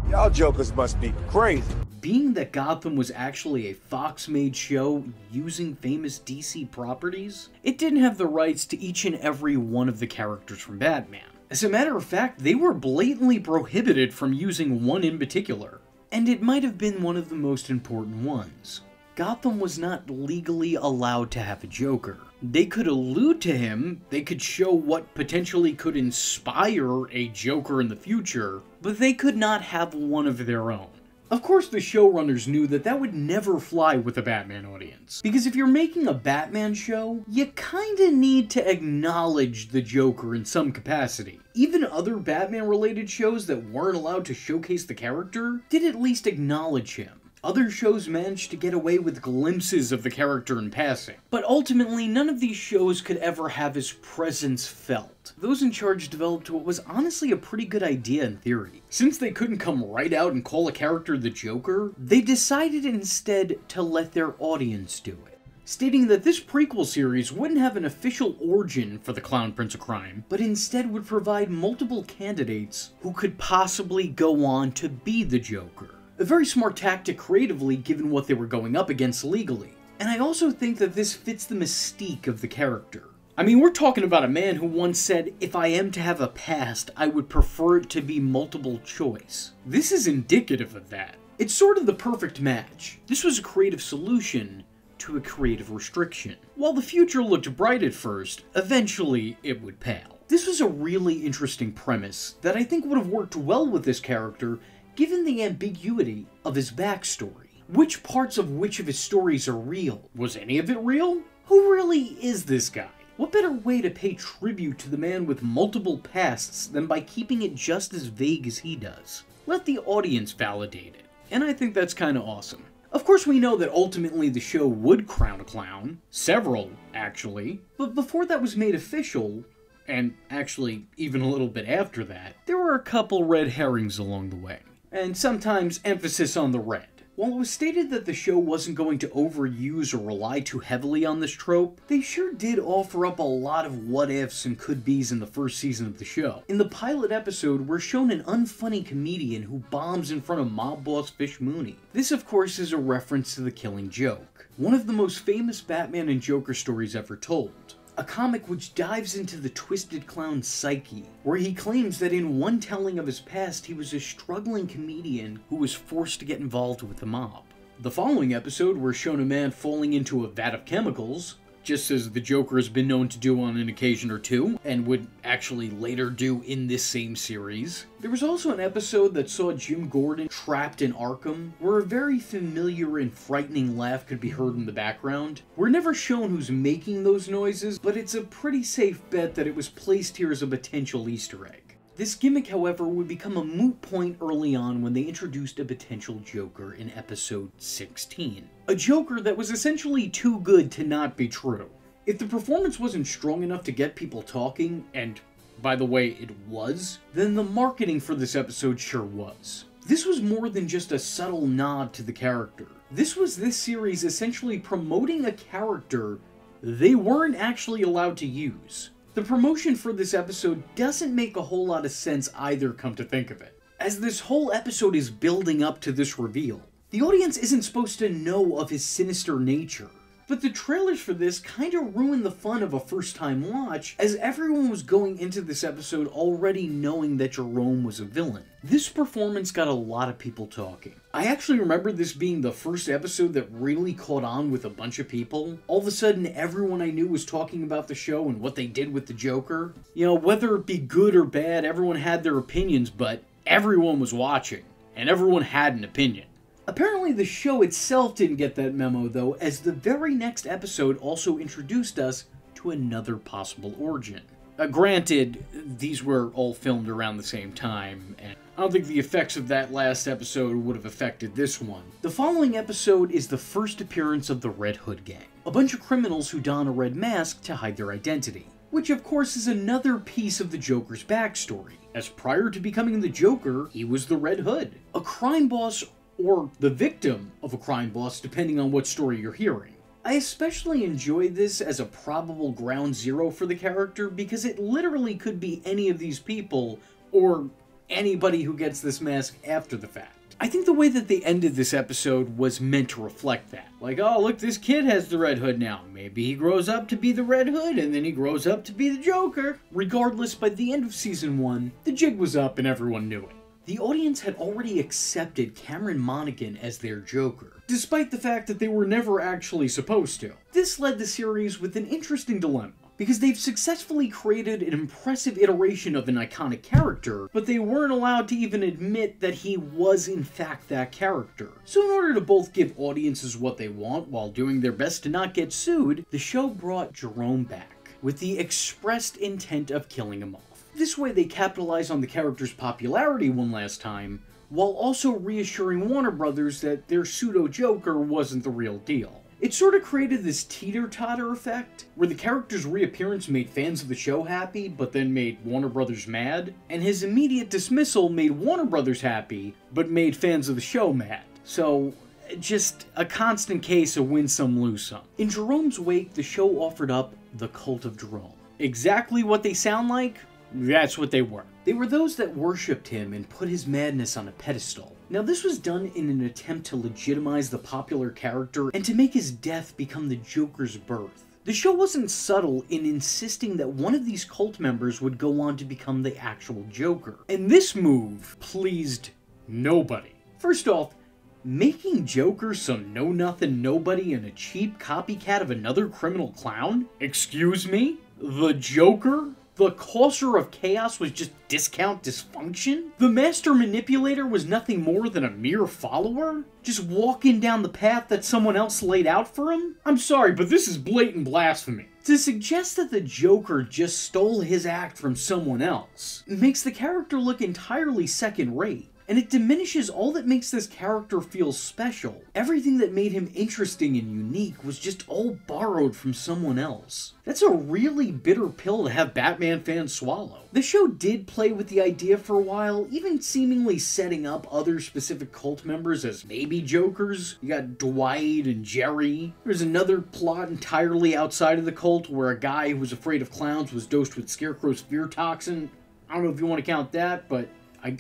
Y'all jokers must be crazy. Being that Gotham was actually a Fox-made show using famous DC properties, it didn't have the rights to each and every one of the characters from Batman. As a matter of fact, they were blatantly prohibited from using one in particular, and it might have been one of the most important ones. Gotham was not legally allowed to have a Joker. They could allude to him, they could show what potentially could inspire a Joker in the future, but they could not have one of their own. Of course, the showrunners knew that that would never fly with a Batman audience, because if you're making a Batman show, you kinda need to acknowledge the Joker in some capacity. Even other Batman-related shows that weren't allowed to showcase the character did at least acknowledge him. Other shows managed to get away with glimpses of the character in passing, but ultimately none of these shows could ever have his presence felt. Those in charge developed what was honestly a pretty good idea in theory. Since they couldn't come right out and call a character the Joker, they decided instead to let their audience do it, stating that this prequel series wouldn't have an official origin for the Clown Prince of Crime, but instead would provide multiple candidates who could possibly go on to be the Joker. A very smart tactic creatively given what they were going up against legally. And I also think that this fits the mystique of the character. I mean, we're talking about a man who once said, if I am to have a past, I would prefer it to be multiple choice. This is indicative of that. It's sort of the perfect match. This was a creative solution to a creative restriction. While the future looked bright at first, eventually it would pale. This was a really interesting premise that I think would have worked well with this character given the ambiguity of his backstory. Which parts of which of his stories are real? Was any of it real? Who really is this guy? What better way to pay tribute to the man with multiple pasts than by keeping it just as vague as he does? Let the audience validate it. And I think that's kinda awesome. Of course we know that ultimately the show would crown a clown. Several, actually. But before that was made official, and actually even a little bit after that, there were a couple red herrings along the way. And sometimes emphasis on the red. While it was stated that the show wasn't going to overuse or rely too heavily on this trope, they sure did offer up a lot of what-ifs and could-bes in the first season of the show. In the pilot episode, we're shown an unfunny comedian who bombs in front of mob boss Fish Mooney. This, of course, is a reference to The Killing Joke, one of the most famous Batman and Joker stories ever told. A comic which dives into the twisted clown's psyche, where he claims that in one telling of his past he was a struggling comedian who was forced to get involved with the mob. The following episode, we're shown a man falling into a vat of chemicals, just as the Joker has been known to do on an occasion or two, and would actually later do in this same series. There was also an episode that saw Jim Gordon trapped in Arkham, where a very familiar and frightening laugh could be heard in the background. We're never shown who's making those noises, but it's a pretty safe bet that it was placed here as a potential Easter egg. This gimmick, however, would become a moot point early on when they introduced a potential Joker in episode 16. A Joker that was essentially too good to not be true. If the performance wasn't strong enough to get people talking, and by the way, it was, then the marketing for this episode sure was. This was more than just a subtle nod to the character. This was this series essentially promoting a character they weren't actually allowed to use. The promotion for this episode doesn't make a whole lot of sense either, come to think of it. As this whole episode is building up to this reveal, the audience isn't supposed to know of his sinister nature. But the trailers for this kinda ruined the fun of a first-time watch, as everyone was going into this episode already knowing that Jerome was a villain. This performance got a lot of people talking. I actually remember this being the first episode that really caught on with a bunch of people. All of a sudden, everyone I knew was talking about the show and what they did with the Joker. You know, whether it be good or bad, everyone had their opinions, but everyone was watching, and everyone had an opinion. Apparently the show itself didn't get that memo though, as the very next episode also introduced us to another possible origin. Granted, these were all filmed around the same time, and I don't think the effects of that last episode would have affected this one. The following episode is the first appearance of the Red Hood Gang, a bunch of criminals who don a red mask to hide their identity. Which of course is another piece of the Joker's backstory, as prior to becoming the Joker, he was the Red Hood, a crime boss or the victim of a crime boss, depending on what story you're hearing. I especially enjoyed this as a probable ground zero for the character because it literally could be any of these people, or anybody who gets this mask after the fact. I think the way that they ended this episode was meant to reflect that. Like, oh, look, this kid has the Red Hood now. Maybe he grows up to be the Red Hood, and then he grows up to be the Joker. Regardless, by the end of Season 1, the jig was up and everyone knew it. The audience had already accepted Cameron Monaghan as their Joker, despite the fact that they were never actually supposed to. This led the series with an interesting dilemma, because they've successfully created an impressive iteration of an iconic character, but they weren't allowed to even admit that he was in fact that character. So in order to both give audiences what they want while doing their best to not get sued, the show brought Jerome back, with the expressed intent of killing him off. This way they capitalize on the character's popularity one last time, while also reassuring Warner Brothers that their pseudo-Joker wasn't the real deal. It sort of created this teeter-totter effect, where the character's reappearance made fans of the show happy, but then made Warner Brothers mad, and his immediate dismissal made Warner Brothers happy, but made fans of the show mad. So, just a constant case of win some, lose some. In Jerome's wake, the show offered up the Cult of Jerome. Exactly what they sound like? That's what they were. They were those that worshipped him and put his madness on a pedestal. Now this was done in an attempt to legitimize the popular character and to make his death become the Joker's birth. The show wasn't subtle in insisting that one of these cult members would go on to become the actual Joker. And this move pleased nobody. First off, making Joker some know-nothing nobody and a cheap copycat of another criminal clown? Excuse me? The Joker? The causer of chaos was just discount dysfunction? The master manipulator was nothing more than a mere follower? Just walking down the path that someone else laid out for him? I'm sorry, but this is blatant blasphemy. To suggest that the Joker just stole his act from someone else makes the character look entirely second-rate. And it diminishes all that makes this character feel special. Everything that made him interesting and unique was just all borrowed from someone else. That's a really bitter pill to have Batman fans swallow. The show did play with the idea for a while, even seemingly setting up other specific cult members as maybe Jokers. You got Dwight and Jerry. There's another plot entirely outside of the cult where a guy who was afraid of clowns was dosed with Scarecrow's fear toxin. I don't know if you want to count that, but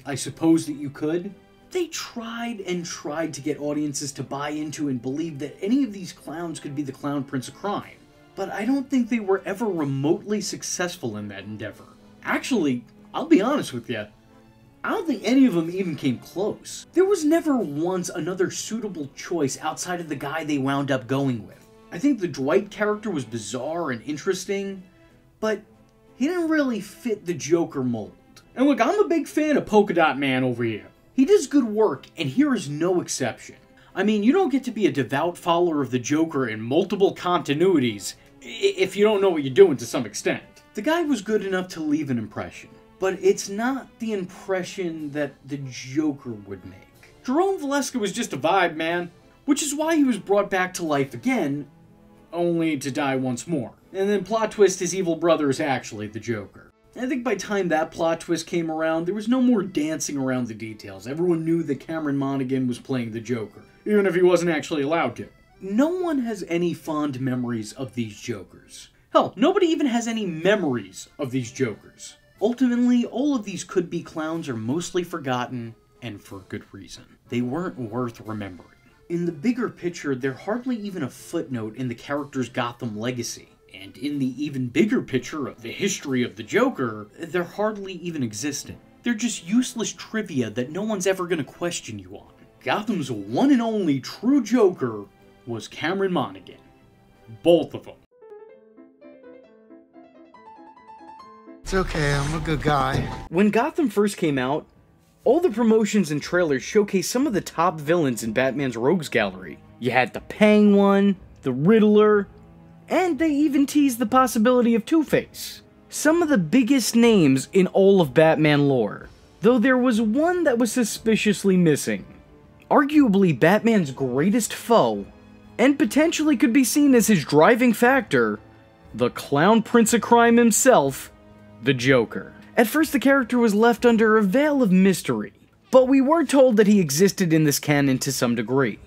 I suppose that you could. They tried and tried to get audiences to buy into and believe that any of these clowns could be the Clown Prince of Crime, but I don't think they were ever remotely successful in that endeavor. Actually, I'll be honest with you, I don't think any of them even came close. There was never once another suitable choice outside of the guy they wound up going with. I think the Dwight character was bizarre and interesting, but he didn't really fit the Joker mold. And look, I'm a big fan of Polka Dot Man over here. He does good work, and here is no exception. I mean, you don't get to be a devout follower of the Joker in multiple continuities if you don't know what you're doing to some extent. The guy was good enough to leave an impression, but it's not the impression that the Joker would make. Jerome Valeska was just a vibe, man, which is why he was brought back to life again, only to die once more. And then plot twist, his evil brother is actually the Joker. I think by the time that plot twist came around, there was no more dancing around the details. Everyone knew that Cameron Monaghan was playing the Joker, even if he wasn't actually allowed to. No one has any fond memories of these Jokers. Hell, nobody even has any memories of these Jokers. Ultimately, all of these could-be clowns are mostly forgotten, and for good reason. They weren't worth remembering. In the bigger picture, they're hardly even a footnote in the character's Gotham legacy. And in the even bigger picture of the history of the Joker, they're hardly even existent. They're just useless trivia that no one's ever gonna question you on. Gotham's one and only true Joker was Cameron Monaghan. Both of them. It's okay, I'm a good guy. When Gotham first came out, all the promotions and trailers showcased some of the top villains in Batman's Rogues Gallery. You had the Penguin, the Riddler, and they even teased the possibility of Two-Face. Some of the biggest names in all of Batman lore, though there was one that was suspiciously missing. Arguably Batman's greatest foe, and potentially could be seen as his driving factor, the Clown Prince of Crime himself, the Joker. At first the character was left under a veil of mystery, but we were told that he existed in this canon to some degree.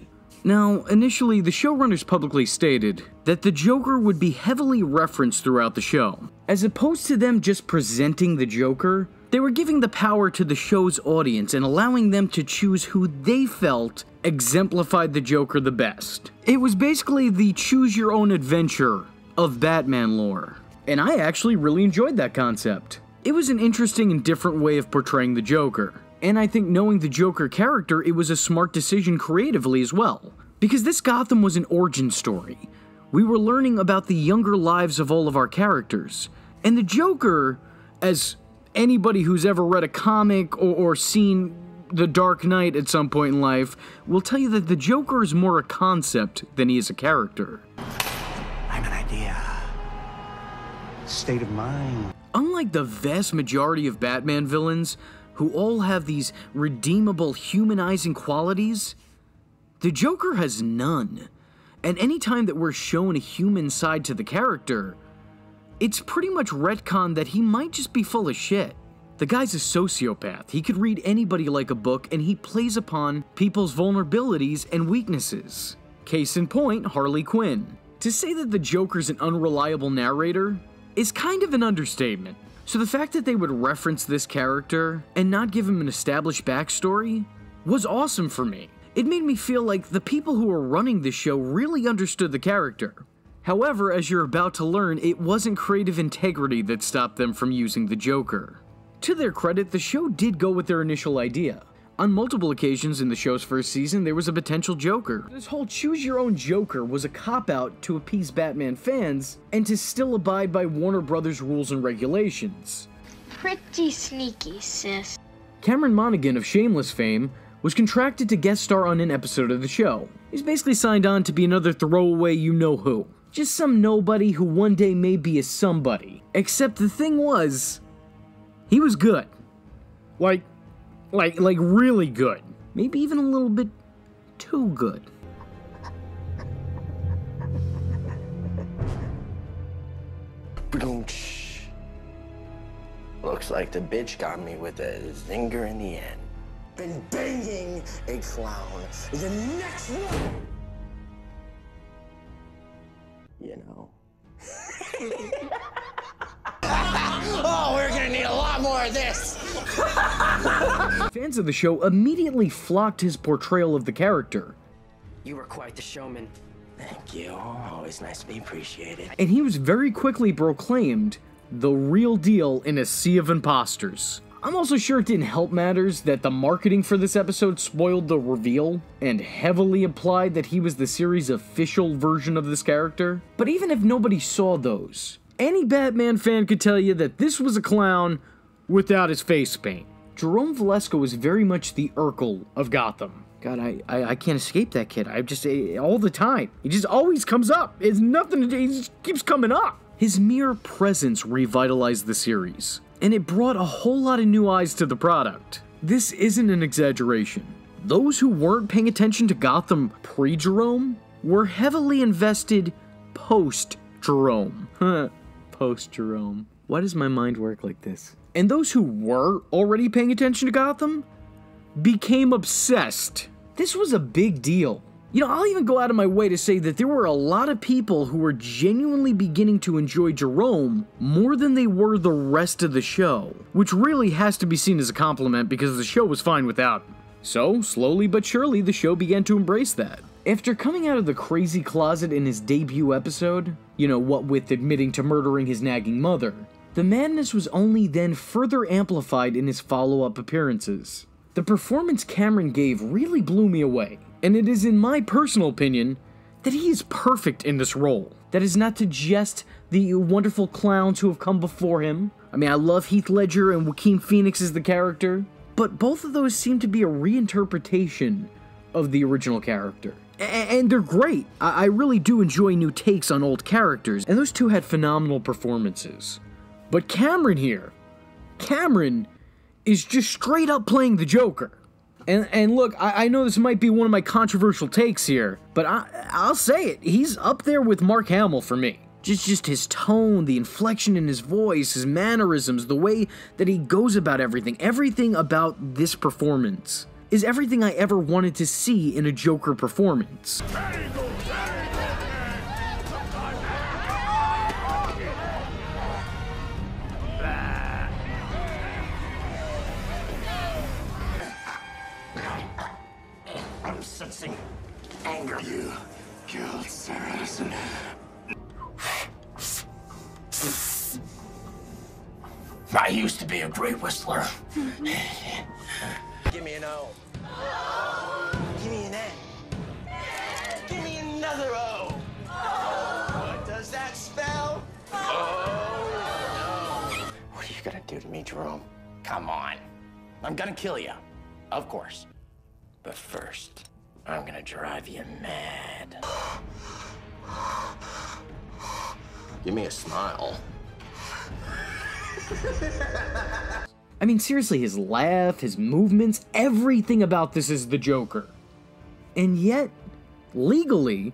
Now, initially, the showrunners publicly stated that the Joker would be heavily referenced throughout the show. As opposed to them just presenting the Joker, They were giving the power to the show's audience and allowing them to choose who they felt exemplified the Joker the best. It was basically the choose-your-own-adventure of Batman lore. And I actually really enjoyed that concept. It was an interesting and different way of portraying the Joker. And I think knowing the Joker character, it was a smart decision creatively as well. Because this Gotham was an origin story. We were learning about the younger lives of all of our characters. And the Joker, as anybody who's ever read a comic or seen The Dark Knight at some point in life, will tell you that the Joker is more a concept than he is a character. I'm an idea. State of mind. Unlike the vast majority of Batman villains, who all have these redeemable, humanizing qualities, the Joker has none. And any time that we're shown a human side to the character, it's pretty much retconned that he might just be full of shit. The guy's a sociopath. He could read anybody like a book, and he plays upon people's vulnerabilities and weaknesses. Case in point, Harley Quinn. To say that the Joker's an unreliable narrator is kind of an understatement. So the fact that they would reference this character and not give him an established backstory was awesome for me. It made me feel like the people who were running this show really understood the character. However, as you're about to learn, it wasn't creative integrity that stopped them from using the Joker. To their credit, the show did go with their initial idea. On multiple occasions in the show's first season, there was a potential Joker. This whole choose-your-own Joker was a cop-out to appease Batman fans and to still abide by Warner Brothers' rules and regulations. Pretty sneaky, sis. Cameron Monaghan of Shameless fame was contracted to guest star on an episode of the show. He's basically signed on to be another throwaway you-know-who. Just some nobody who one day may be a somebody. Except the thing was, he was good. Like really good. Maybe even a little bit too good. Looks like the bitch got me with a zinger in the end. Been banging a clown. The next one. You know. Oh, we're gonna need a lot more of this. Fans of the show immediately flocked his portrayal of the character. You were quite the showman. Thank you. Always nice to be appreciated. And he was very quickly proclaimed the real deal in a sea of imposters. I'm also sure it didn't help matters that the marketing for this episode spoiled the reveal and heavily implied that he was the series' official version of this character. But even if nobody saw those, any Batman fan could tell you that this was a clown without his face paint. Jerome Valeska was very much the Urkel of Gotham. God, I can't escape that kid. I just, all the time. He just always comes up. It's nothing, he just keeps coming up. His mere presence revitalized the series, and it brought a whole lot of new eyes to the product. This isn't an exaggeration. Those who weren't paying attention to Gotham pre-Jerome were heavily invested post-Jerome. Post-Jerome. Why does my mind work like this? And those who were already paying attention to Gotham became obsessed. This was a big deal. You know, I'll even go out of my way to say that there were a lot of people who were genuinely beginning to enjoy Jerome more than they were the rest of the show, which really has to be seen as a compliment because the show was fine without him. So, slowly but surely, the show began to embrace that. After coming out of the crazy closet in his debut episode, you know, what with admitting to murdering his nagging mother, the madness was only then further amplified in his follow-up appearances. The performance Cameron gave really blew me away, and it is in my personal opinion that he is perfect in this role. That is not to jest the wonderful clowns who have come before him. I mean, I love Heath Ledger and Joaquin Phoenix as the character, but both of those seem to be a reinterpretation of the original character. And they're great. I really do enjoy new takes on old characters, and those two had phenomenal performances. But Cameron here, Cameron is just straight up playing the Joker. And look, I know this might be one of my controversial takes here, but I'll say it, he's up there with Mark Hamill for me. Just his tone, the inflection in his voice, his mannerisms, the way that he goes about everything about this performance is everything I ever wanted to see in a Joker performance. sensing anger. You killed Sarah. I used to be a great whistler. Give me an O. Give me an N. Give me another O. What does that spell? Oh, no. What are you gonna do to me, Jerome? Come on. I'm gonna kill you. Of course. But first, I'm gonna drive you mad. Give me a smile. I mean, seriously, his laugh, his movements, everything about this is the Joker. And yet, legally,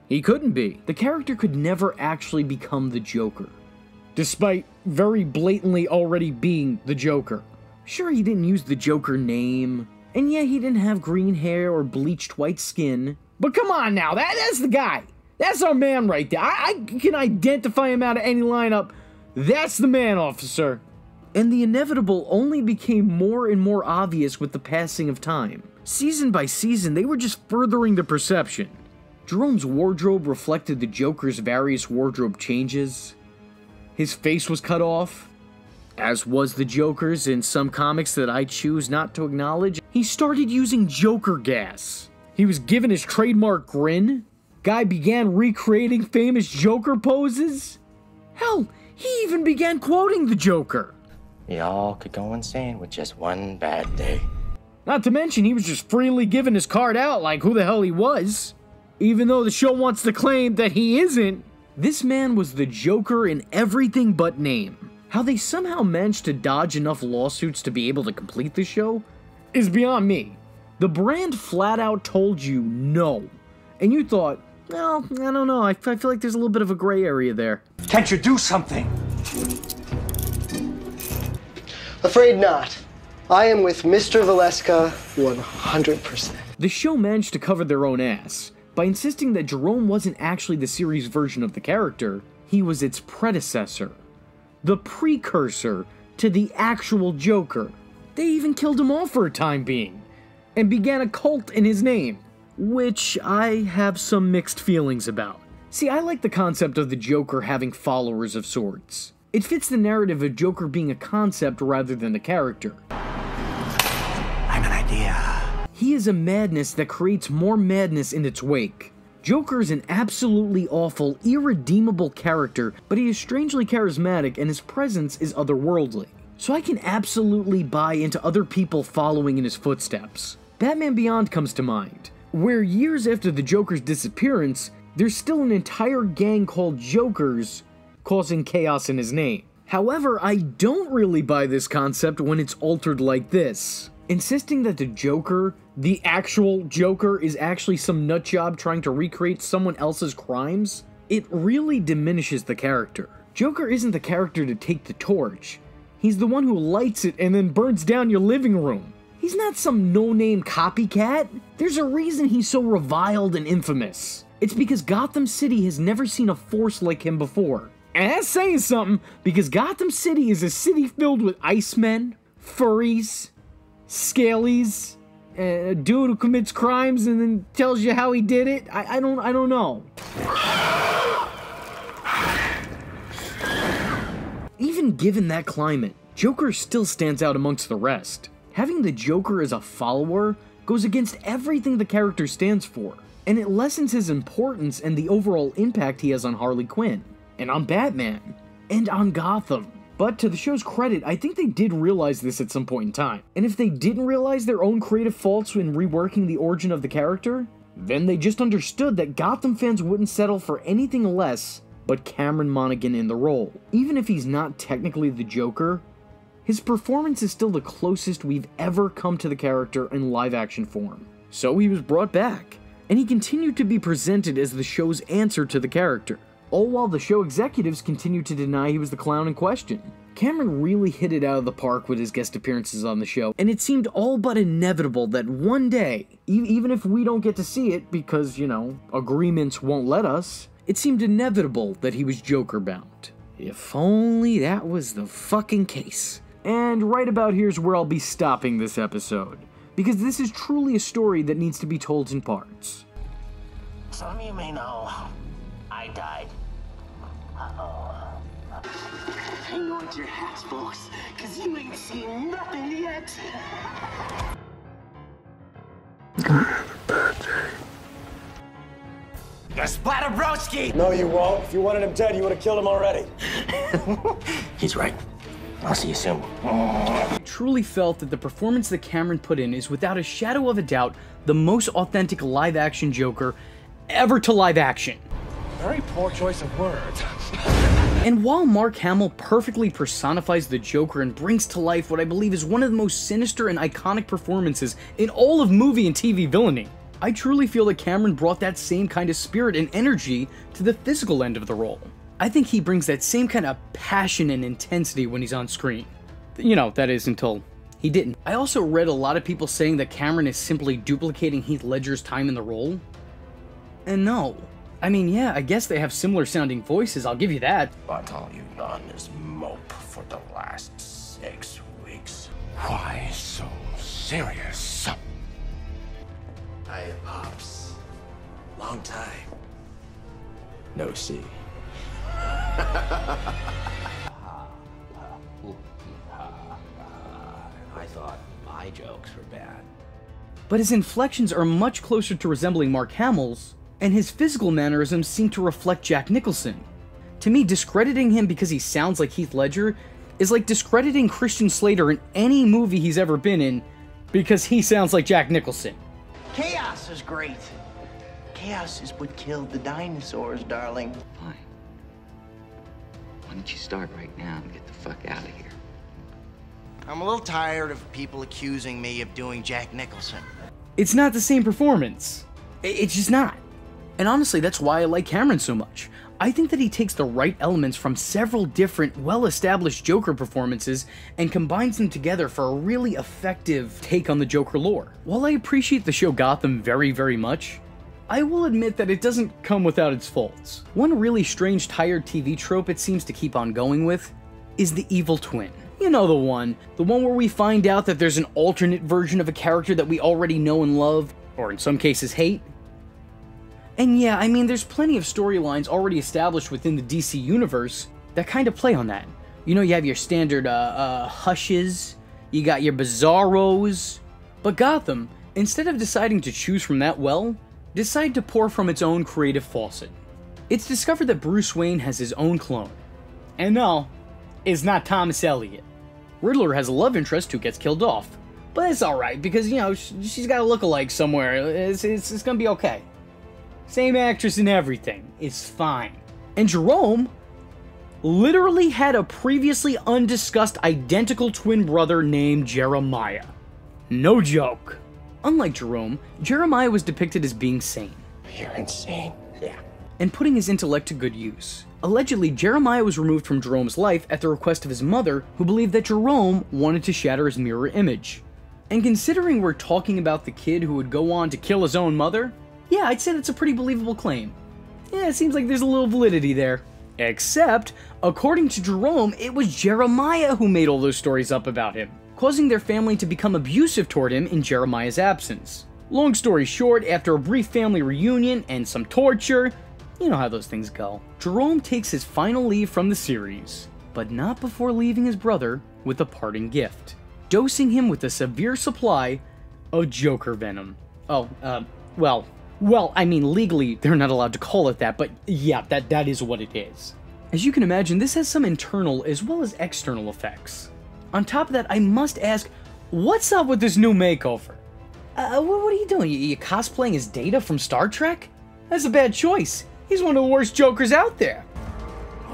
he couldn't be. The character could never actually become the Joker, despite very blatantly already being the Joker. Sure, he didn't use the Joker name, and yeah, he didn't have green hair or bleached white skin, but come on now, that's the guy. That's our man right there. I can identify him out of any lineup. That's the man, officer. And the inevitable only became more and more obvious with the passing of time. Season by season, they were just furthering the perception. Jerome's wardrobe reflected the Joker's various wardrobe changes. His face was cut off, as was the Joker's in some comics that I choose not to acknowledge. He started using Joker gas. He was given his trademark grin. Guy began recreating famous Joker poses. Hell, he even began quoting the Joker. We all could go insane with just one bad day. Not to mention, he was just freely giving his card out like who the hell he was. Even though the show wants to claim that he isn't. This man was the Joker in everything but name. How they somehow managed to dodge enough lawsuits to be able to complete the show is beyond me. The brand flat out told you no. And you thought, well, I don't know, I feel like there's a little bit of a gray area there. Can't you do something? Afraid not. I am with Mr. Valeska 100%. The show managed to cover their own ass by insisting that Jerome wasn't actually the series version of the character, he was its predecessor. The precursor to the actual Joker. They even killed him off for a time being, and began a cult in his name, which I have some mixed feelings about. See, I like the concept of the Joker having followers of sorts. It fits the narrative of Joker being a concept rather than a character. I'm an idea. He is a madness that creates more madness in its wake. Joker is an absolutely awful, irredeemable character, but he is strangely charismatic and his presence is otherworldly. So I can absolutely buy into other people following in his footsteps. Batman Beyond comes to mind, where years after the Joker's disappearance, there's still an entire gang called Jokers causing chaos in his name. However, I don't really buy this concept when it's altered like this. Insisting that the Joker, the actual Joker, is actually some nutjob trying to recreate someone else's crimes, it really diminishes the character. Joker isn't the character to take the torch. He's the one who lights it and then burns down your living room. He's not some no-name copycat. There's a reason he's so reviled and infamous. It's because Gotham City has never seen a force like him before. And that's saying something, because Gotham City is a city filled with Icemen, furries, scalies, a dude who commits crimes and then tells you how he did it. I don't know. Even given that climate, Joker still stands out amongst the rest. Having the Joker as a follower goes against everything the character stands for, and it lessens his importance and the overall impact he has on Harley Quinn, and on Batman, and on Gotham. But to the show's credit, I think they did realize this at some point in time. And if they didn't realize their own creative faults in reworking the origin of the character, then they just understood that Gotham fans wouldn't settle for anything less but Cameron Monaghan in the role. Even if he's not technically the Joker, his performance is still the closest we've ever come to the character in live-action form. So he was brought back, and he continued to be presented as the show's answer to the character, all while the show executives continued to deny he was the clown in question. Cameron really hit it out of the park with his guest appearances on the show, and it seemed all but inevitable that one day, even if we don't get to see it because, you know, agreements won't let us, it seemed inevitable that he was Joker bound. If only that was the fucking case. And right about here's where I'll be stopping this episode. because this is truly a story that needs to be told in parts. Some of you may know, I died. Uh-oh. Hang on to your hats, folks, because you ain't seen nothing yet. Splatterbrowski! No, you won't. If you wanted him dead, you would have killed him already. He's right. I'll see you soon. I truly felt that the performance that Cameron put in is without a shadow of a doubt the most authentic live-action Joker ever to live action. Very poor choice of words. And while Mark Hamill perfectly personifies the Joker and brings to life what I believe is one of the most sinister and iconic performances in all of movie and TV villainy, I truly feel that Cameron brought that same kind of spirit and energy to the physical end of the role. I think he brings that same kind of passion and intensity when he's on screen. You know, that is until he didn't. I also read a lot of people saying that Cameron is simply duplicating Heath Ledger's time in the role. And no. I mean, yeah, I guess they have similar sounding voices, I'll give you that. But all you've done is mope for the last 6 weeks. Why so serious? Hi, Pops. Long time. No see. I thought my jokes were bad. But his inflections are much closer to resembling Mark Hamill's, and his physical mannerisms seem to reflect Jack Nicholson. To me, discrediting him because he sounds like Heath Ledger is like discrediting Christian Slater in any movie he's ever been in because he sounds like Jack Nicholson. Chaos is great. Chaos is what killed the dinosaurs, darling. Fine. Why don't you start right now and get the fuck out of here? I'm a little tired of people accusing me of doing Jack Nicholson. It's not the same performance. It's just not. And honestly, that's why I like Cameron so much. I think that he takes the right elements from several different, well-established Joker performances and combines them together for a really effective take on the Joker lore. While I appreciate the show Gotham very, very much, I will admit that it doesn't come without its faults. One really strange tired TV trope it seems to keep on going with is the evil twin. You know the one where we find out that there's an alternate version of a character that we already know and love, or in some cases hate. And yeah, I mean, there's plenty of storylines already established within the DC universe that kind of play on that. You know, you have your standard, Hushes, you got your Bizarros, but Gotham, instead of deciding to choose from that well, decided to pour from its own creative faucet. It's discovered that Bruce Wayne has his own clone. And no, it's not Thomas Elliot. Riddler has a love interest who gets killed off. But it's alright, because, you know, she's got a lookalike somewhere. It's gonna be okay. Same actress and everything. It's fine. And Jerome literally had a previously undiscussed identical twin brother named Jeremiah. No joke. Unlike Jerome, Jeremiah was depicted as being sane. You're insane. Yeah. And putting his intellect to good use. Allegedly, Jeremiah was removed from Jerome's life at the request of his mother, who believed that Jerome wanted to shatter his mirror image. And considering we're talking about the kid who would go on to kill his own mother, yeah, I'd say that's a pretty believable claim. Yeah, it seems like there's a little validity there. Except, according to Jerome, it was Jeremiah who made all those stories up about him, causing their family to become abusive toward him in Jeremiah's absence. Long story short, after a brief family reunion and some torture, you know how those things go, Jerome takes his final leave from the series, but not before leaving his brother with a parting gift, dosing him with a severe supply of Joker venom. Well, I mean, legally, they're not allowed to call it that, but yeah, that is what it is. As you can imagine, this has some internal as well as external effects. On top of that, I must ask, what's up with this new makeover? What are you doing? You cosplaying as Data from Star Trek? That's a bad choice. He's one of the worst Jokers out there.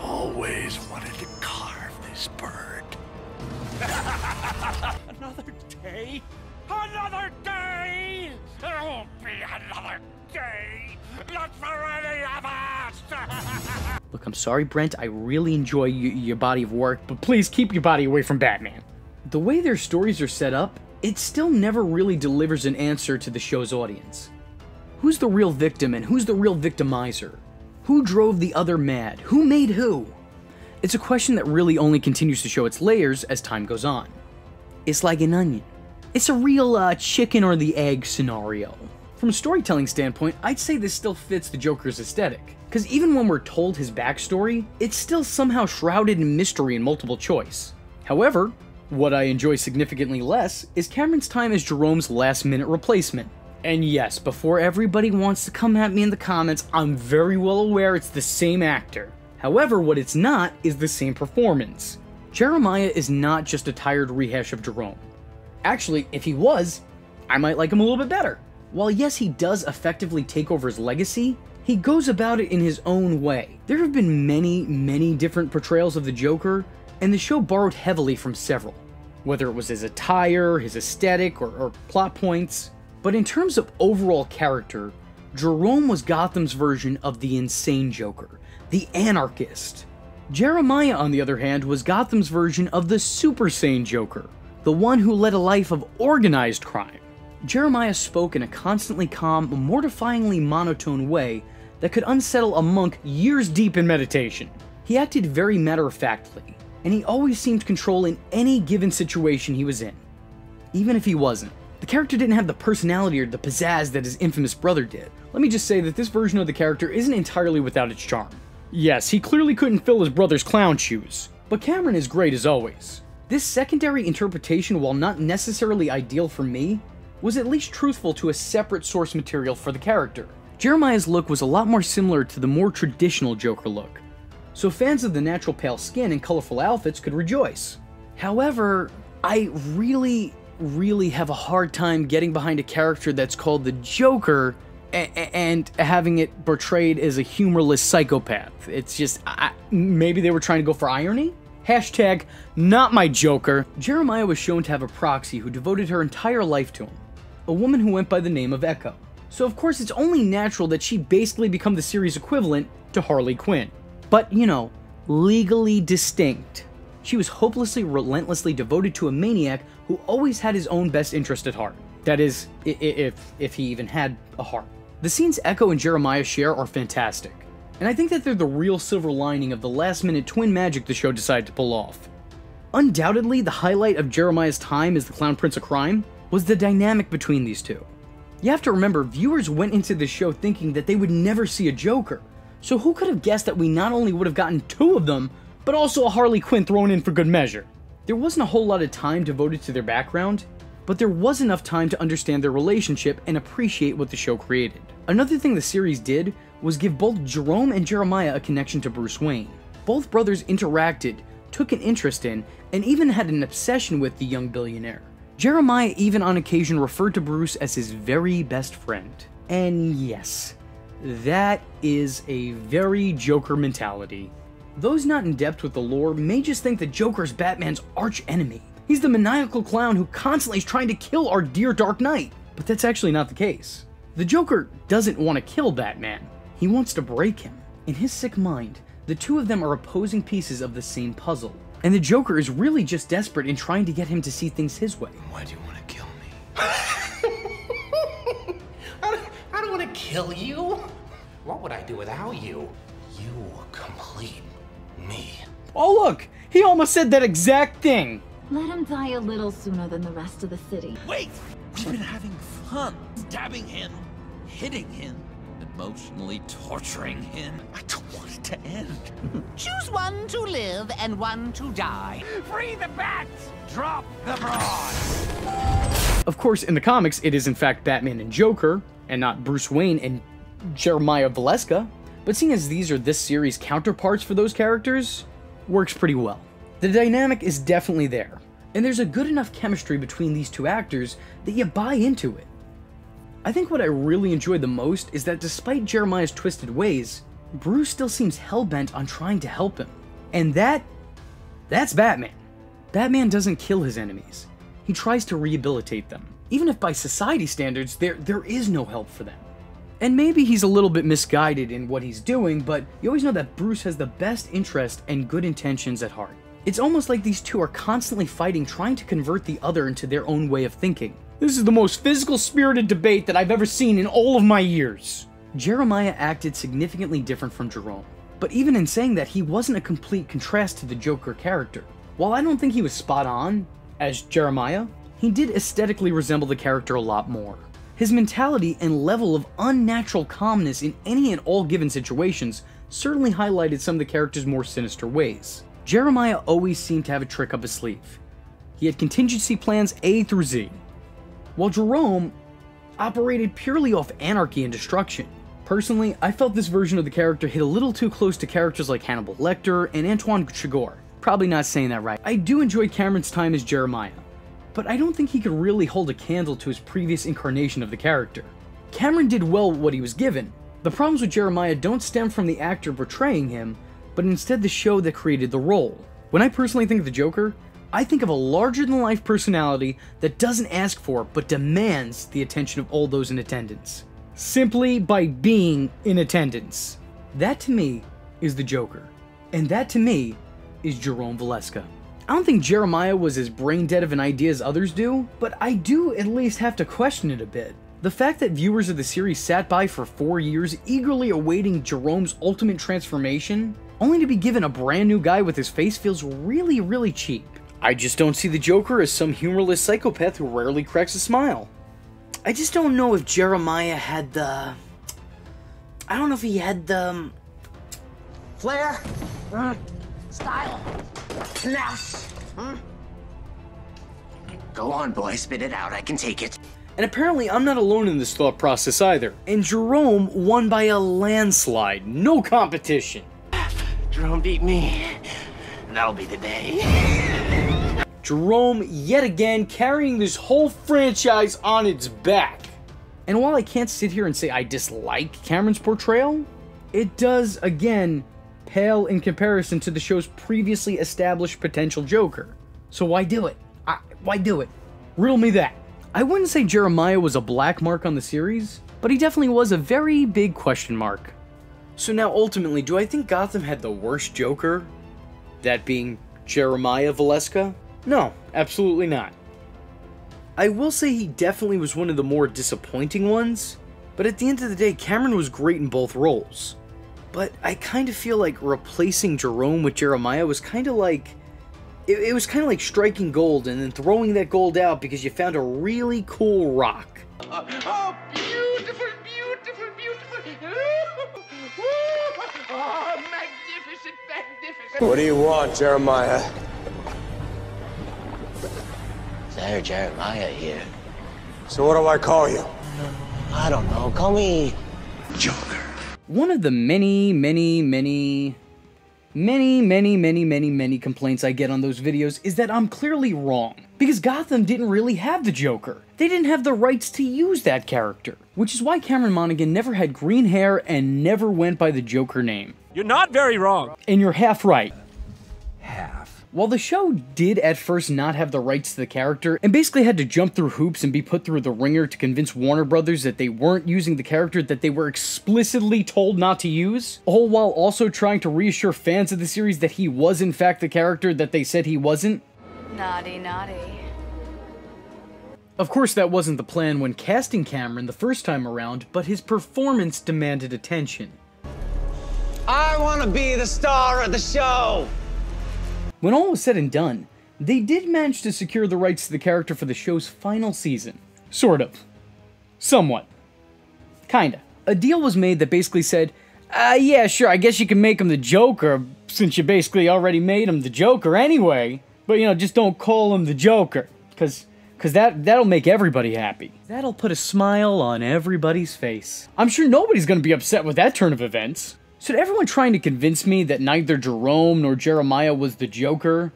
Always wanted to carve this bird. Another day? Another day! There won't be another day! Not for any of us! Look, I'm sorry, Brent. I really enjoy your body of work, but please keep your body away from Batman. The way their stories are set up, it still never really delivers an answer to the show's audience. Who's the real victim and who's the real victimizer? Who drove the other mad? Who made who? It's a question that really only continues to show its layers as time goes on. It's like an onion. It's a real chicken or the egg scenario. From a storytelling standpoint, I'd say this still fits the Joker's aesthetic, because even when we're told his backstory, it's still somehow shrouded in mystery and multiple choice. However, what I enjoy significantly less is Cameron's time as Jerome's last-minute replacement. And yes, before everybody wants to come at me in the comments, I'm very well aware it's the same actor. However, what it's not is the same performance. Jeremiah is not just a tired rehash of Jerome. Actually, if he was, I might like him a little bit better. While yes, he does effectively take over his legacy, he goes about it in his own way. There have been many different portrayals of the Joker, and the show borrowed heavily from several, whether it was his attire, his aesthetic, or plot points. But in terms of overall character, Jerome was Gotham's version of the insane Joker, the anarchist. Jeremiah, on the other hand, was Gotham's version of the super sane Joker, the one who led a life of organized crime. Jeremiah spoke in a constantly calm, mortifyingly monotone way that could unsettle a monk years deep in meditation. He acted very matter-of-factly, and he always seemed control in any given situation he was in, even if he wasn't. The character didn't have the personality or the pizzazz that his infamous brother did. Let me just say that this version of the character isn't entirely without its charm. Yes, he clearly couldn't fill his brother's clown shoes, but Cameron is great as always. This secondary interpretation, while not necessarily ideal for me, was at least truthful to a separate source material for the character. Jeremiah's look was a lot more similar to the more traditional Joker look, so fans of the natural pale skin and colorful outfits could rejoice. However, I really have a hard time getting behind a character that's called the Joker and having it portrayed as a humorless psychopath. It's just, maybe they were trying to go for irony? Hashtag, not my Joker. Jeremiah was shown to have a proxy who devoted her entire life to him, a woman who went by the name of Echo. So of course it's only natural that she basically become the series equivalent to Harley Quinn. But, you know, legally distinct. She was hopelessly, relentlessly devoted to a maniac who always had his own best interest at heart. That is, if he even had a heart. The scenes Echo and Jeremiah share are fantastic, and I think that they're the real silver lining of the last-minute twin magic the show decided to pull off. Undoubtedly, the highlight of Jeremiah's time as the Clown Prince of Crime was the dynamic between these two. You have to remember, viewers went into this show thinking that they would never see a Joker, so who could have guessed that we not only would have gotten two of them, but also a Harley Quinn thrown in for good measure. There wasn't a whole lot of time devoted to their background, but there was enough time to understand their relationship and appreciate what the show created. Another thing the series did was give both Jerome and Jeremiah a connection to Bruce Wayne. Both brothers interacted, took an interest in, and even had an obsession with the young billionaire. Jeremiah even on occasion referred to Bruce as his very best friend. And yes, that is a very Joker mentality. Those not in depth with the lore may just think that Joker's Batman's arch enemy. He's the maniacal clown who constantly is trying to kill our dear Dark Knight. But that's actually not the case. The Joker doesn't want to kill Batman. He wants to break him. In his sick mind, the two of them are opposing pieces of the same puzzle. And the Joker is really just desperate in trying to get him to see things his way. Why do you want to kill me? I don't want to kill you. What would I do without you? You complete me. Oh look! He almost said that exact thing! Let him die a little sooner than the rest of the city. Wait! We've been having fun. Stabbing him, hitting him, emotionally torturing him. I don't want it to end. Choose one to live and one to die. Free the bats! Drop the broad! Of course, in the comics, it is in fact Batman and Joker, and not Bruce Wayne and Jeremiah Valeska. But seeing as these are this series' counterparts for those characters, works pretty well. The dynamic is definitely there, and there's a good enough chemistry between these two actors that you buy into it. I think what I really enjoy the most is that despite Jeremiah's twisted ways, Bruce still seems hell-bent on trying to help him. And that's Batman. Batman doesn't kill his enemies. He tries to rehabilitate them, even if by society standards there is no help for them. And maybe he's a little bit misguided in what he's doing, but you always know that Bruce has the best interest and good intentions at heart. It's almost like these two are constantly fighting, trying to convert the other into their own way of thinking. This is the most physical-spirited debate that I've ever seen in all of my years. Jeremiah acted significantly different from Jerome, but even in saying that, he wasn't a complete contrast to the Joker character. While I don't think he was spot on as Jeremiah, he did aesthetically resemble the character a lot more. His mentality and level of unnatural calmness in any and all given situations certainly highlighted some of the character's more sinister ways. Jeremiah always seemed to have a trick up his sleeve. He had contingency plans A through Z, while Jerome operated purely off anarchy and destruction. Personally, I felt this version of the character hit a little too close to characters like Hannibal Lecter and Antoine Chigurh. Probably not saying that right. I do enjoy Cameron's time as Jeremiah, but I don't think he could really hold a candle to his previous incarnation of the character. Cameron did well with what he was given. The problems with Jeremiah don't stem from the actor portraying him, but instead the show that created the role. When I personally think of the Joker, I think of a larger-than-life personality that doesn't ask for, but demands the attention of all those in attendance, simply by being in attendance. That to me is the Joker, and that to me is Jerome Valeska. I don't think Jeremiah was as brain-dead of an idea as others do, but I do at least have to question it a bit. The fact that viewers of the series sat by for 4 years eagerly awaiting Jerome's ultimate transformation, only to be given a brand new guy with his face, feels really, really cheap. I just don't see the Joker as some humorless psychopath who rarely cracks a smile. I just don't know if Jeremiah had the... I don't know if he had the... Flair? Style? Nous? Go on, boy, spit it out. I can take it. And apparently I'm not alone in this thought process either. And Jerome won by a landslide. No competition. Jerome beat me. That'll be the day. Jerome, yet again, carrying this whole franchise on its back. And while I can't sit here and say I dislike Cameron's portrayal, it does, again, pale in comparison to the show's previously established potential Joker. So why do it? Why do it? Riddle me that. I wouldn't say Jeremiah was a black mark on the series, but he definitely was a very big question mark. So now ultimately, do I think Gotham had the worst Joker? That being Jeremiah Valeska? No, absolutely not. I will say he definitely was one of the more disappointing ones, but at the end of the day, Cameron was great in both roles. But I kind of feel like replacing Jerome with Jeremiah was kind of like... It was kind of like striking gold and then throwing that gold out because you found a really cool rock. Oh, beautiful, beautiful, beautiful. Oh, magnificent, magnificent. What do you want, Jeremiah? There, Jeremiah here. So what do I call you? I don't know. Call me Joker. One of the many complaints I get on those videos is that I'm clearly wrong. Because Gotham didn't really have the Joker. They didn't have the rights to use that character. Which is why Cameron Monaghan never had green hair and never went by the Joker name. You're not very wrong. And you're half right. Half. While the show did at first not have the rights to the character, and basically had to jump through hoops and be put through the ringer to convince Warner Brothers that they weren't using the character that they were explicitly told not to use, all while also trying to reassure fans of the series that he was in fact the character that they said he wasn't. Naughty, naughty. Of course that wasn't the plan when casting Cameron the first time around, but his performance demanded attention. I want to be the star of the show! When all was said and done, they did manage to secure the rights to the character for the show's final season. Sort of. Somewhat. Kinda. A deal was made that basically said, yeah, sure, I guess you can make him the Joker, since you basically already made him the Joker anyway, but, you know, just don't call him the Joker, because that'll make everybody happy. That'll put a smile on everybody's face. I'm sure nobody's gonna be upset with that turn of events. So to everyone trying to convince me that neither Jerome nor Jeremiah was the Joker,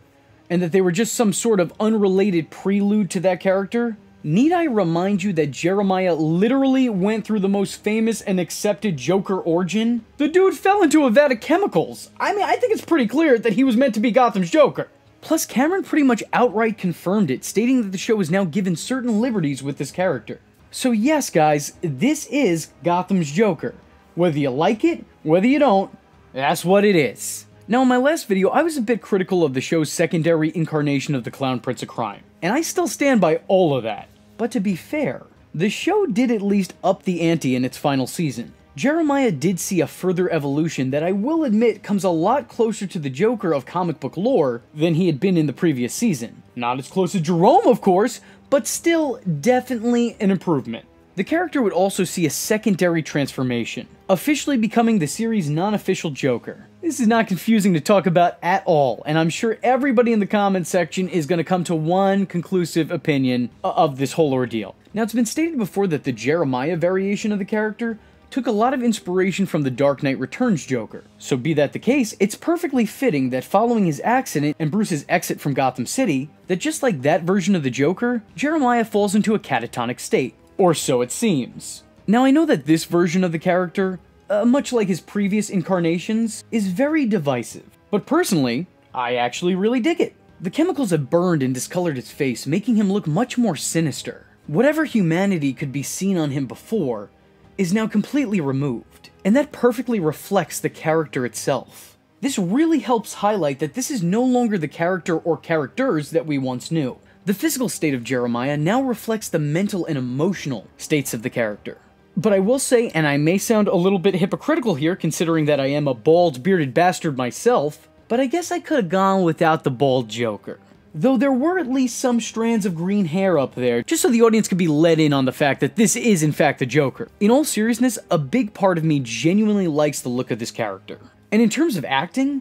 and that they were just some sort of unrelated prelude to that character, need I remind you that Jeremiah literally went through the most famous and accepted Joker origin? The dude fell into a vat of chemicals. I mean, I think it's pretty clear that he was meant to be Gotham's Joker. Plus, Cameron pretty much outright confirmed it, stating that the show is now given certain liberties with this character. So yes, guys, this is Gotham's Joker. Whether you like it, whether you don't, that's what it is. Now, in my last video, I was a bit critical of the show's secondary incarnation of the Clown Prince of Crime, and I still stand by all of that. But to be fair, the show did at least up the ante in its final season. Jeremiah did see a further evolution that I will admit comes a lot closer to the Joker of comic book lore than he had been in the previous season. Not as close as Jerome, of course, but still definitely an improvement. The character would also see a secondary transformation, officially becoming the series' non-official Joker. This is not confusing to talk about at all, and I'm sure everybody in the comments section is going to come to one conclusive opinion of this whole ordeal. Now, it's been stated before that the Jeremiah variation of the character took a lot of inspiration from the Dark Knight Returns Joker. So be that the case, it's perfectly fitting that following his accident and Bruce's exit from Gotham City, that just like that version of the Joker, Jeremiah falls into a catatonic state. Or so it seems. Now, I know that this version of the character, much like his previous incarnations, is very divisive. But personally, I actually really dig it. The chemicals have burned and discolored his face, making him look much more sinister. Whatever humanity could be seen on him before is now completely removed, and that perfectly reflects the character itself. This really helps highlight that this is no longer the character or characters that we once knew. The physical state of Jeremiah now reflects the mental and emotional states of the character. But I will say, and I may sound a little bit hypocritical here considering that I am a bald, bearded bastard myself, but I guess I could have gone without the bald Joker. Though there were at least some strands of green hair up there, just so the audience could be let in on the fact that this is in fact the Joker. In all seriousness, a big part of me genuinely likes the look of this character. And in terms of acting,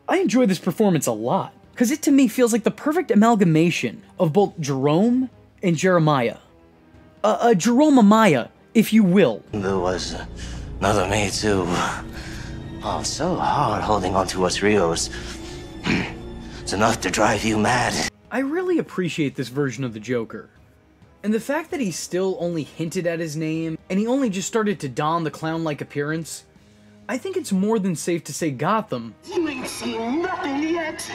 I enjoy this performance a lot, because it to me feels like the perfect amalgamation of both Jerome and Jeremiah. A Jerome-amaya, if you will. There was another me too. Oh, it's so hard holding on to what's real. It's enough to drive you mad. I really appreciate this version of the Joker. And the fact that he still only hinted at his name, and he only just started to don the clown-like appearance, I think it's more than safe to say Gotham. You ain't seen nothing yet.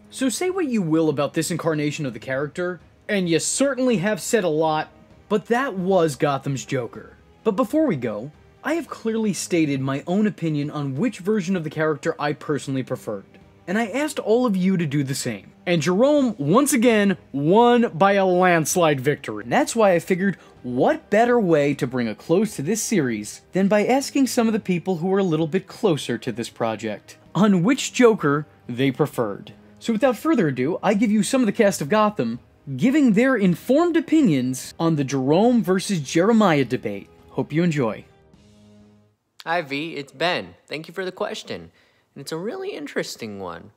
So say what you will about this incarnation of the character, and you certainly have said a lot, but that was Gotham's Joker. But before we go, I have clearly stated my own opinion on which version of the character I personally preferred. And I asked all of you to do the same. And Jerome, once again, won by a landslide victory. And that's why I figured, what better way to bring a close to this series than by asking some of the people who are a little bit closer to this project on which Joker they preferred. So without further ado, I give you some of the cast of Gotham giving their informed opinions on the Jerome versus Jeremiah debate. Hope you enjoy. Hi V, it's Ben. Thank you for the question. And it's a really interesting one.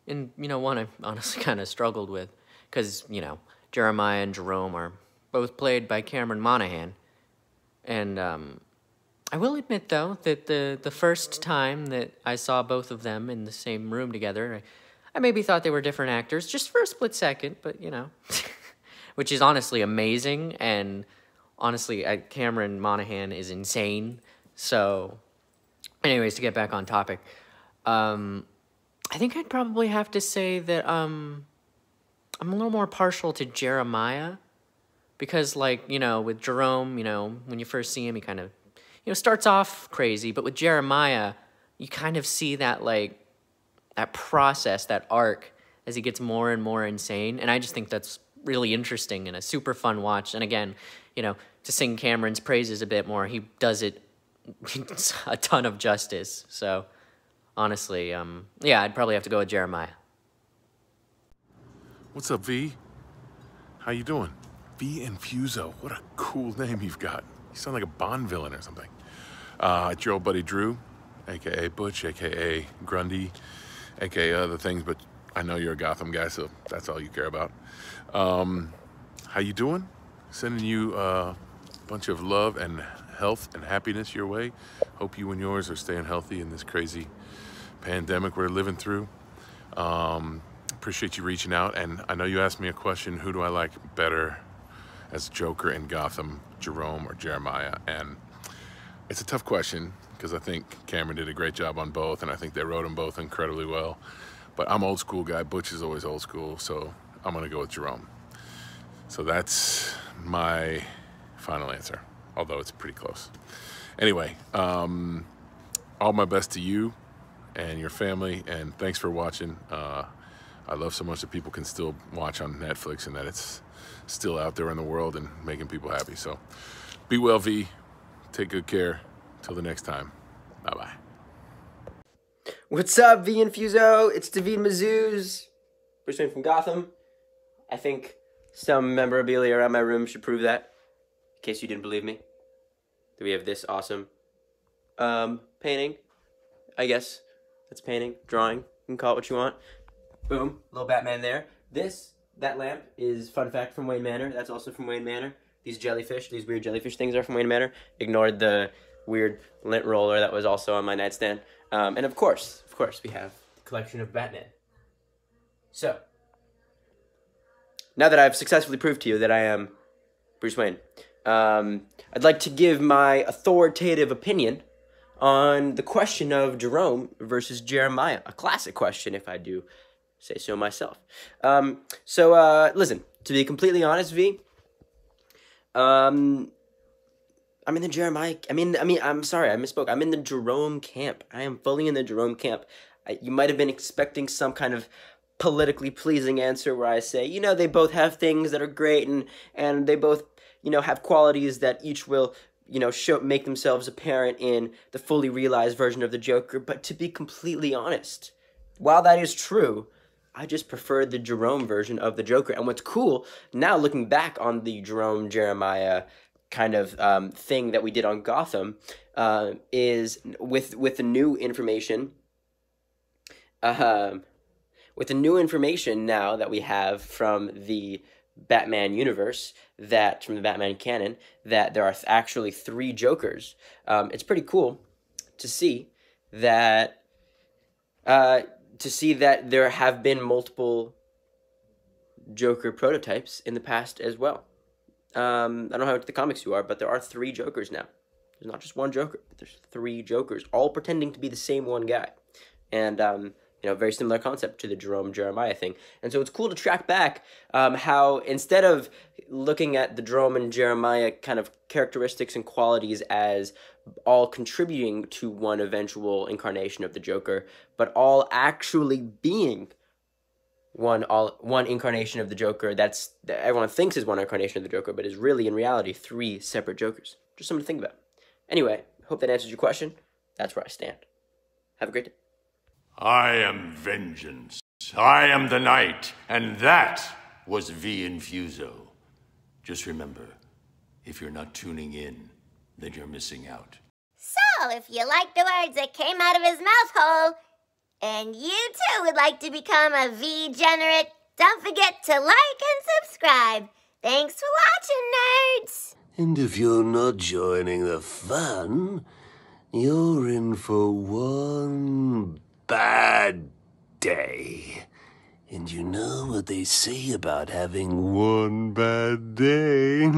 And, you know, one I honestly kind of struggled with. Because, you know, Jeremiah and Jerome are both played by Cameron Monaghan. And I will admit, though, that the first time that I saw both of them in the same room together, I maybe thought they were different actors, just for a split second, but, you know. Which is honestly amazing, and honestly, Cameron Monaghan is insane. So, anyways, to get back on topic, I think I'd probably have to say that I'm a little more partial to Jeremiah, because, like, you know, with Jerome, you know, when you first see him, he kind of, you know, starts off crazy, but with Jeremiah, you kind of see that, like, that process, that arc, as he gets more and more insane, and I just think that's really interesting and a super fun watch. And again, you know, to sing Cameron's praises a bit more, he does it a ton of justice. So honestly, yeah, I'd probably have to go with Jeremiah. What's up, V? How you doing? V Infuso. What a cool name you've got. You sound like a Bond villain or something. It's your old buddy Drew, aka Butch, aka Grundy, aka other things, but I know you're a Gotham guy, so that's all you care about. How you doing? Sending you a bunch of love and health and happiness your way. Hope you and yours are staying healthy in this crazy pandemic we're living through. Appreciate you reaching out, and I know you asked me a question, who do I like better as Joker in Gotham, Jerome or Jeremiah? And it's a tough question, because I think Cameron did a great job on both, and I think they wrote them both incredibly well. But I'm old school guy, Butch is always old school, so I'm gonna go with Jerome. So that's my final answer, although it's pretty close. Anyway, all my best to you and your family, and thanks for watching. I love so much that people can still watch on Netflix and that it's still out there in the world and making people happy. So be well, V. Take good care. Till the next time. Bye-bye. What's up, V Infuso? It's David Mazouz. Bruce Wayne from Gotham. I think some memorabilia around my room should prove that. In case you didn't believe me. We have this awesome painting. I guess that's painting, drawing. You can call it what you want. Boom, little Batman there. That lamp is, fun fact, from Wayne Manor. That's also from Wayne Manor. These jellyfish, these weird jellyfish things are from Wayne Manor. Ignored the weird lint roller that was also on my nightstand. And of course, we have the collection of Batman. So, now that I've successfully proved to you that I am Bruce Wayne, I'd like to give my authoritative opinion on the question of Jerome versus Jeremiah. A classic question, if I do say so myself. Listen, to be completely honest, V, I'm in the Jeremiah, I'm sorry, I misspoke. I'm in the Jerome camp. I am fully in the Jerome camp. You might have been expecting some kind of politically pleasing answer where I say, you know, they both have things that are great and they both, you know, have qualities that each will, you know, make themselves apparent in the fully realized version of the Joker. But to be completely honest, while that is true, I just prefer the Jerome version of the Joker. And what's cool, now looking back on the Jerome-Jeremiah kind of thing that we did on Gotham, is with the new information, with the new information now that we have from the Batman universe, from the Batman canon, that there are actually 3 Jokers. It's pretty cool to see that there have been multiple Joker prototypes in the past as well. I don't know how into the comics you are, but there are 3 Jokers now. There's not just one Joker, but there's 3 Jokers, all pretending to be the same one guy. And, you know, very similar concept to the Jerome-Jeremiah thing. And so it's cool to track back how instead of looking at the Jerome and Jeremiah kind of characteristics and qualities as all contributing to one eventual incarnation of the Joker, but all actually being one incarnation of the Joker that everyone thinks is one incarnation of the Joker, but is really, in reality, 3 separate Jokers. Just something to think about. Anyway, hope that answers your question. That's where I stand. Have a great day. I am vengeance. I am the night, and that was V Infuso. Just remember, if you're not tuning in, then you're missing out. So, if you like the words that came out of his mouth hole, and you too would like to become a V-generate, don't forget to like and subscribe. Thanks for watching, nerds! And if you're not joining the fun, you're in for one bad day. And you know what they say about having one bad day?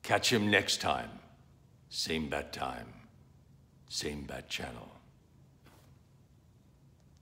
Catch him next time. Same bat time. Same bat channel.